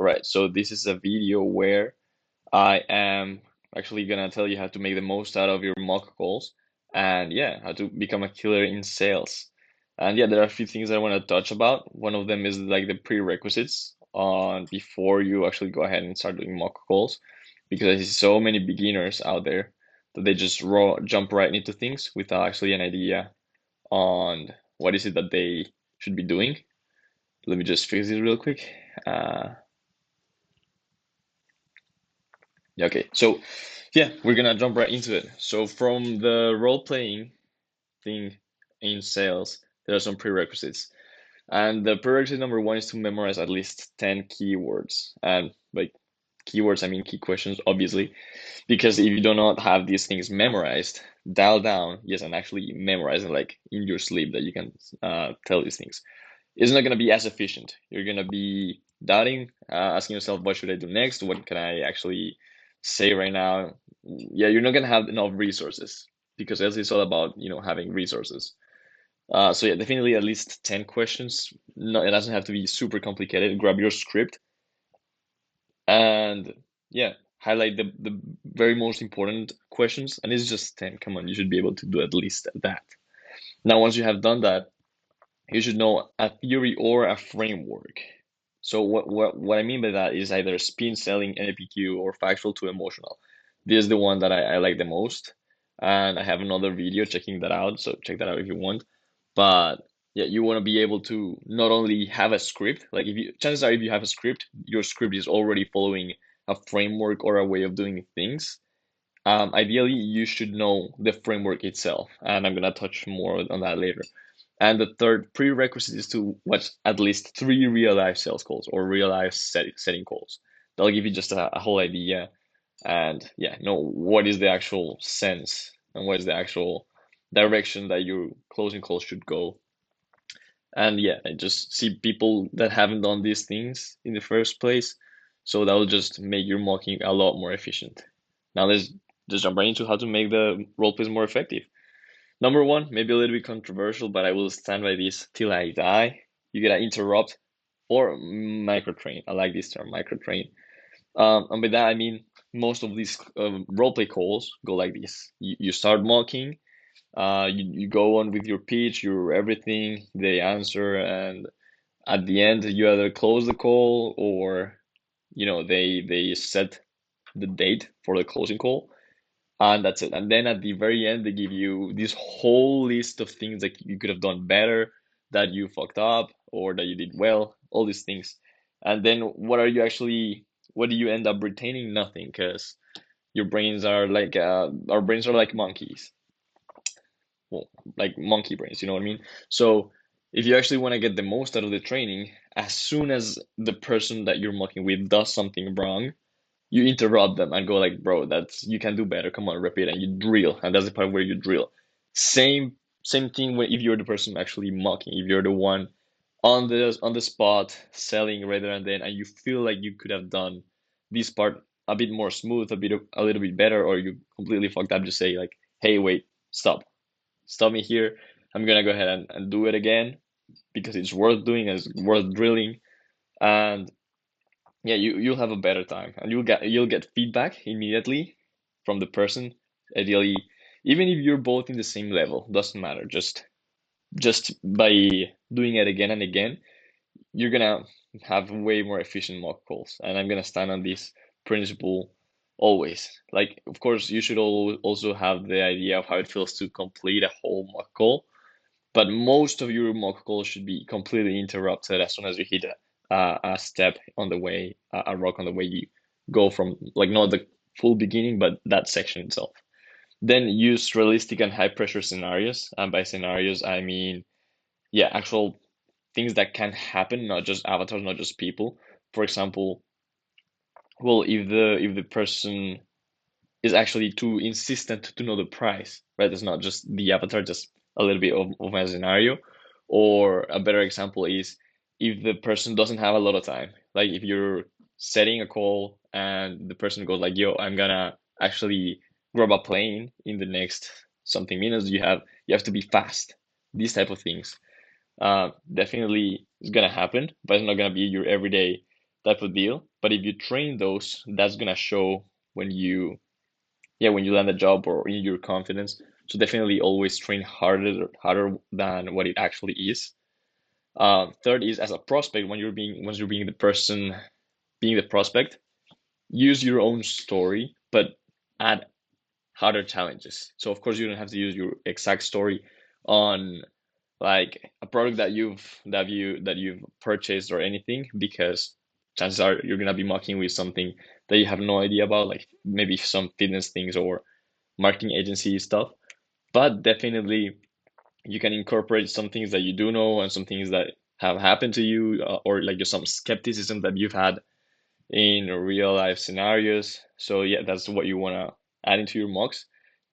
Alright, so this is a video where I am actually gonna tell you how to make the most out of your mock calls and yeah, how to become a killer in sales. And yeah, there are a few things I want to touch about. One of them is like the prerequisites on before you actually go ahead and start doing mock calls, because I see so many beginners out there that they just jump right into things without actually an idea on what is it that they should be doing. Let me just fix this real quick. Yeah, okay. So, yeah, we're gonna jump right into it. So, from the role playing thing in sales, there are some prerequisites. And the prerequisite number one is to memorize at least 10 keywords. And like keywords, I mean key questions, obviously, because if you do not have these things memorized, dial down, yes, and actually memorize it like in your sleep that you can tell these things, it's not gonna be as efficient. You're gonna be doubting, asking yourself, what should I do next? What can I actually say right now? Yeah, you're not gonna have enough resources because else it's all about, having resources. So yeah, definitely at least 10 questions. No, it doesn't have to be super complicated. Grab your script and yeah, highlight the very most important questions. And it's just 10. Come on, you should be able to do at least that. Now, once you have done that, you should know a theory or a framework. So what I mean by that is either spin selling, NPQ, or factual to emotional. This is the one that I like the most, and I have another video checking that out. So check that out if you want. But yeah, you want to be able to not only have a script, like if you chances are if you have a script, your script is already following a framework or a way of doing things. Ideally, you should know the framework itself, and I'm gonna touch more on that later. And the third prerequisite is to watch at least 3 real life sales calls or real life setting calls. That'll give you just a whole idea and yeah, know what is the actual sense and what is the actual direction that your closing calls should go. And yeah, I just see people that haven't done these things in the first place, so that will just make your mocking a lot more efficient. Now let's just jump right into how to make the role plays more effective. Number one, maybe a little bit controversial, but I will stand by this till I die. You gotta interrupt or microtrain. I like this term, microtrain. And by that I mean most of these roleplay calls go like this. You start mocking, you go on with your pitch, your everything, they answer, and at the end you either close the call or they set the date for the closing call, and that's it. And then at the very end, they give you this whole list of things that you could have done better, that you fucked up, or that you did well, all these things. And then what do you end up retaining? Nothing, because our brains are like monkeys. Well, like monkey brains, you know what I mean? So if you actually want to get the most out of the training, as soon as the person that you're mocking with does something wrong, you interrupt them and go like, bro, that's you can do better. Come on, repeat, and you drill, and that's the part where you drill. Same thing when if you're the person actually mocking, if you're the one on the spot selling right there and then, and you feel like you could have done this part a bit more smooth, a little bit better, or you completely fucked up, just say like, hey, wait, stop me here. I'm gonna go ahead and do it again because it's worth doing, it's worth drilling, and yeah, you'll have a better time and you'll get feedback immediately from the person. Ideally, even if you're both in the same level, doesn't matter. Just by doing it again and again, you're gonna have way more efficient mock calls. And I'm gonna stand on this principle always. Like, of course, you should also have the idea of how it feels to complete a whole mock call, but most of your mock calls should be completely interrupted as soon as you hit a step on the way, a rock on the way you go from, like, not the full beginning, but that section itself. Then use realistic and high pressure scenarios. And by scenarios, I mean, yeah, actual things that can happen, not just avatars, not just people. For example, well, if the person is actually too insistent to know the price, right? It's not just the avatar, just a little bit of a scenario. Or a better example is if the person doesn't have a lot of time. Like if you're setting a call and the person goes like, yo, I'm gonna actually grab a plane in the next something minutes, you have to be fast. These type of things. Definitely is gonna happen, but it's not gonna be your everyday. type of deal. But if you train those, that's gonna show when you land a job or in your confidence. So definitely always train harder than what it actually is. Third is as a prospect, once you're being the person being the prospect, use your own story, but add harder challenges. So of course you don't have to use your exact story on like a product that you've purchased or anything, because chances are you're gonna be mocking with something that you have no idea about, like maybe some fitness things or marketing agency stuff. But definitely you can incorporate some things that you do know and some things that have happened to you, or like just some skepticism that you've had in real life scenarios. So yeah, that's what you want to add into your mocks.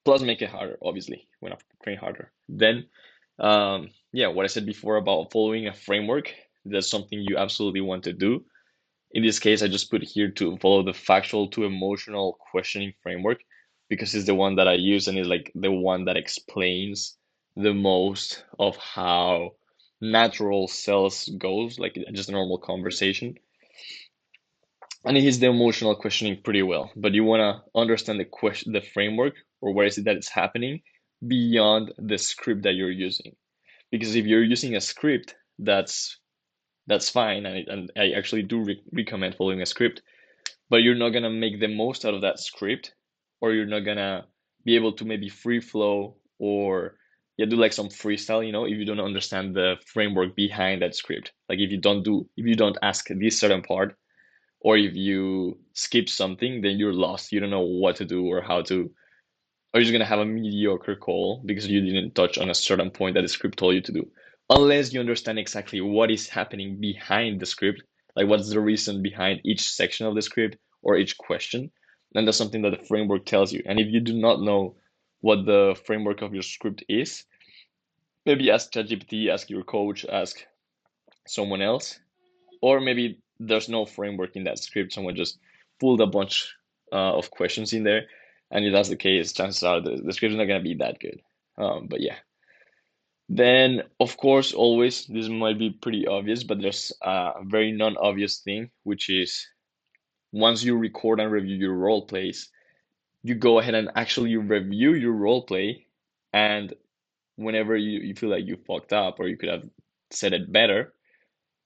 Plus, make it harder. Obviously, you want to train harder. Then, yeah, what I said before about following a framework. That's something you absolutely want to do. In this case, I just put here to follow the factual to emotional questioning framework because it's the one that I use and is like the one that explains the most of how natural sales goes, like just a normal conversation. And it hits the emotional questioning pretty well. But you want to understand the framework, or where is it that it's happening beyond the script that you're using. Because if you're using a script, that's fine, and I actually do recommend following a script, but you're not gonna make the most out of that script, or you're not gonna be able to maybe free flow or yeah, do like some freestyle, if you don't understand the framework behind that script. Like if you don't ask this certain part, or if you skip something, then you're lost. You don't know what to do or how to, or you're just gonna have a mediocre call because you didn't touch on a certain point that the script told you to do. Unless you understand exactly what is happening behind the script, like what's the reason behind each section of the script or each question, then that's something that the framework tells you. And if you do not know what the framework of your script is, maybe ask ChatGPT, ask your coach, ask someone else, or maybe there's no framework in that script. Someone just pulled a bunch of questions in there, and if that's the case, chances are the script is not going to be that good. But yeah, then of course, always this might be pretty obvious, but there's a very non-obvious thing, which is once you record and review your role plays, you go ahead and actually review your role play, and whenever you feel like you fucked up or you could have said it better,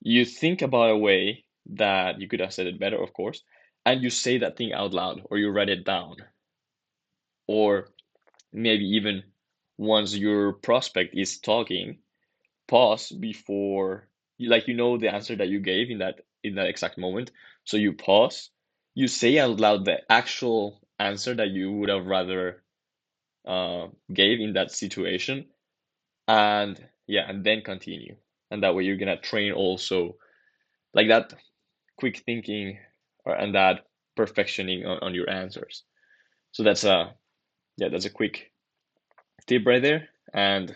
you think about a way that you could have said it better, of course, and you say that thing out loud or you write it down. Or maybe even once your prospect is talking, pause before like the answer that you gave in that exact moment. So you pause, you say out loud the actual answer that you would have rather gave in that situation, and yeah, and then continue. And that way you're gonna train also like that quick thinking and that perfectioning on your answers. So that's a quick tip right there. And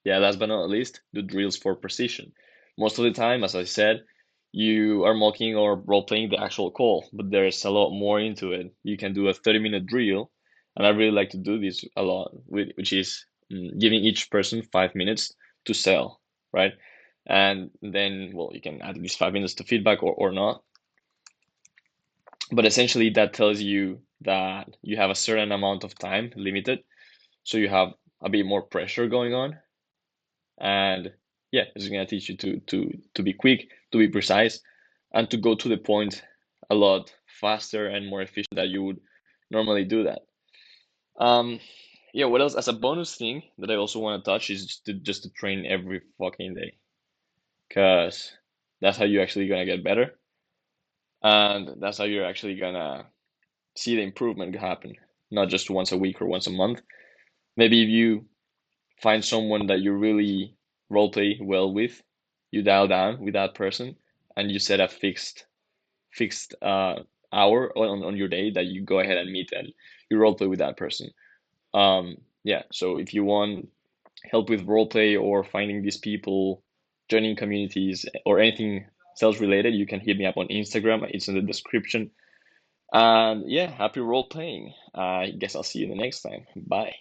yeah, last but not least, do drills for precision. Most of the time, as I said, you are mocking or role playing the actual call, but there's a lot more into it. You can do a 30-minute drill, and I really like to do this a lot, which is giving each person 5 minutes to sell, right? And then, well, you can add at least 5 minutes to feedback or not. But essentially, that tells you that you have a certain amount of time limited, so you have a bit more pressure going on, and yeah, it's gonna teach you to be quick, to be precise, and to go to the point a lot faster and more efficient that you would normally do that. Um, yeah, what else? As a bonus thing that I also want to touch is just to train every fucking day, cause that's how you're actually gonna get better, and that's how you're actually gonna see the improvement happen, not just once a week or once a month. Maybe if you find someone that you really role play well with, you dial down with that person and you set a fixed hour on your day that you go ahead and meet and you role play with that person. Yeah, so if you want help with role play or finding these people, joining communities or anything sales related, you can hit me up on Instagram. It's in the description. And yeah, happy role playing. I guess I'll see you the next time. Bye.